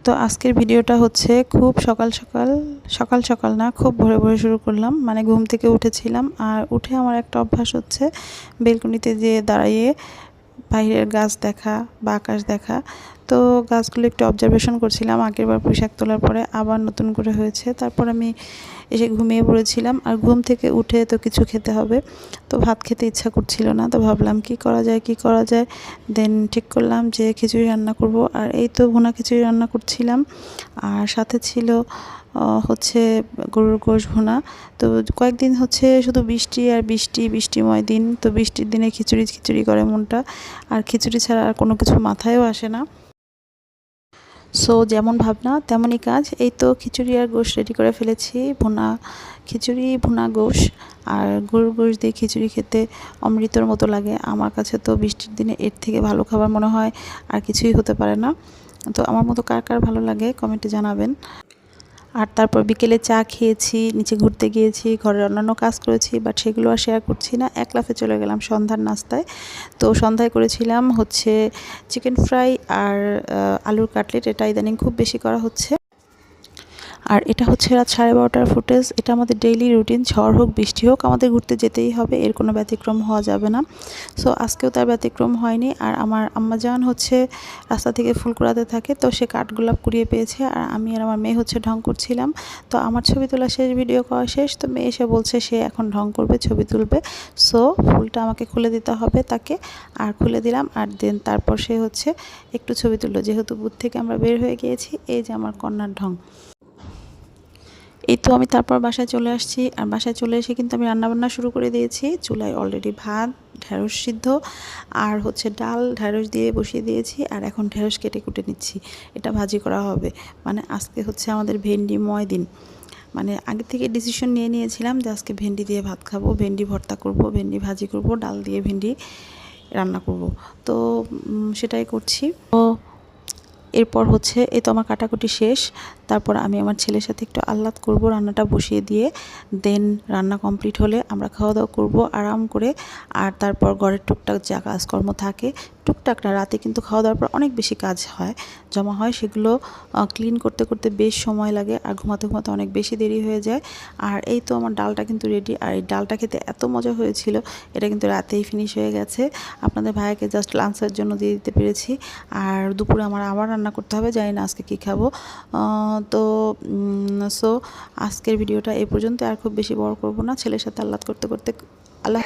তো আজকের ভিডিওটা হচ্ছে খুব সকাল সকাল না, খুব ভোরে ভোরে শুরু করলাম। মানে ঘুম থেকে উঠেছিলাম, আর উঠে আমার একটা অভ্যাস হচ্ছে বেলকনিতে যেয়ে দাঁড়িয়ে বাইরের গাছ দেখা বা আকাশ দেখা। তো গাছগুলো একটু অবজারভেশন করছিলাম। আগেরবার পোশাক তোলার পরে আবার নতুন করে হয়েছে। তারপর আমি এসে ঘুমিয়ে পড়েছিলাম, আর ঘুম থেকে উঠে তো কিছু খেতে হবে। তো ভাত খেতে ইচ্ছা করছিল না, তো ভাবলাম কি করা যায়। দেন ঠিক করলাম যে খিচুড়ি রান্না করব। আর এই তো ভুনা খিচুড়ি রান্না করছিলাম, আর সাথে ছিল হচ্ছে গরুর গোশ ভুনা। তো কয়েকদিন হচ্ছে শুধু বৃষ্টি আর বৃষ্টিময় দিন। তো বৃষ্টির দিনে খিচুড়ি করে মনটা, আর খিচুড়ি ছাড়া আর কোনো কিছু মাথায়ও আসে না। সো যেমন ভাবনা তেমনই কাজ। এই তো খিচুড়ি আর গোশ রেডি করে ফেলেছি। ভুনা খিচুড়ি, ভুনা গোশ আর গরুর গোশ দিয়ে খিচুড়ি খেতে অমৃতর মতো লাগে আমার কাছে। তো বৃষ্টির দিনে এর থেকে ভালো খাবার মনে হয় আর কিছুই হতে পারে না। তো আমার মতো কার কার ভালো লাগে কমেন্টে জানাবেন। আর তারপর বিকেলে চা খেয়েছি, নিচে ঘুরতে গিয়েছি, ঘরের অন্যান্য কাজ করেছি, বাট সেগুলো আর শেয়ার করছি না। এক লাফে চলে গেলাম সন্ধ্যার নাস্তায়। তো সন্ধ্যায় করেছিলাম হচ্ছে চিকেন ফ্রাই আর আলুর কাটলেট। এটা ইদানিং খুব বেশি করা হচ্ছে। আর এটা হচ্ছে রাত 12:30টার ফুটেজ। এটা আমাদের ডেইলি রুটিন। ঝড় হোক বৃষ্টি হোক আমাদের ঘুরতে যেতেই হবে, এর কোনো ব্যতিক্রম হওয়া যাবে না। সো আজকেও তার ব্যতিক্রম হয়নি। আর আমার আম্মাজান হচ্ছে রাস্তা থেকে ফুল কুড়াতে থাকে, তো সে কাঠগোলাপ কুড়িয়ে পেয়েছে, আর আমি আর আমার মেয়ে হচ্ছে ঢং করছিলাম। তো আমার ছবি তোলা শেষ, ভিডিও করা শেষ। তো মেয়ে এসে বলছে সে এখন ঢং করবে, ছবি তুলবে। সো ফুলটা আমাকে খুলে দিতে হবে তাকে, আর খুলে দিলাম। আর দেন তারপর সে হচ্ছে একটু ছবি তুললো। যেহেতু বুথ থেকে আমরা বের হয়ে গিয়েছি, এই যে আমার কন্যার ঢং। এই তো আমি তারপর বাসায় চলে আসছি, আর বাসায় চলে এসে কিন্তু আমি রান্নাবান্না শুরু করে দিয়েছি। চুলায় অলরেডি ভাত, ঢেঁড়স সিদ্ধ আর হচ্ছে ডাল ঢেঁড়স দিয়ে বসিয়ে দিয়েছি। আর এখন ঢেঁড়স কেটে কুটে নিচ্ছি, এটা ভাজি করা হবে। মানে আজকে হচ্ছে আমাদের ভেন্ডিময় দিন। মানে আগে থেকে ডিসিশন নিয়ে নিয়েছিলাম যে আজকে ভেন্ডি দিয়ে ভাত খাবো, ভেন্ডি ভর্তা করব, ভেন্ডি ভাজি করব, ডাল দিয়ে ভেন্ডি রান্না করব। তো সেটাই করছি। তো এরপর হচ্ছে এই তো আমার কাটাকুটি শেষ। তারপর আমি আমার ছেলের সাথে একটু আহ্লাদ করব, রান্নাটা বসিয়ে দিয়ে। দেন রান্না কমপ্লিট হলে আমরা খাওয়া দাওয়া করবো আরাম করে। আর তারপর ঘরের টুকটাক যা কাজকর্ম থাকে, টুকটাক না, রাতে কিন্তু খাওয়া দাওয়ার পর অনেক বেশি কাজ জমা হয়, সেগুলো ক্লিন করতে করতে বেশ সময় লাগে, আর ঘুমাতে ঘুমাতে অনেক বেশি দেরি হয়ে যায়। আর এই তো আমার ডালটা কিন্তু রেডি। আর এই ডালটা খেতে এত মজা হয়েছিল, এটা কিন্তু রাতেই ফিনিশ হয়ে গেছে। আপনাদের ভাইয়াকে জাস্ট লাঞ্চের জন্য দিয়ে দিতে পেরেছি। আর দুপুরে আমার আবার রান্না করতে হবে, জানি না আজকে কী খাবো। তো সো আজকের ভিডিওটা এই পর্যন্ত, আর খুব বেশি বড় করব না। ছেলের সাথে আহ্লাদ করতে করতে আল্লাহ।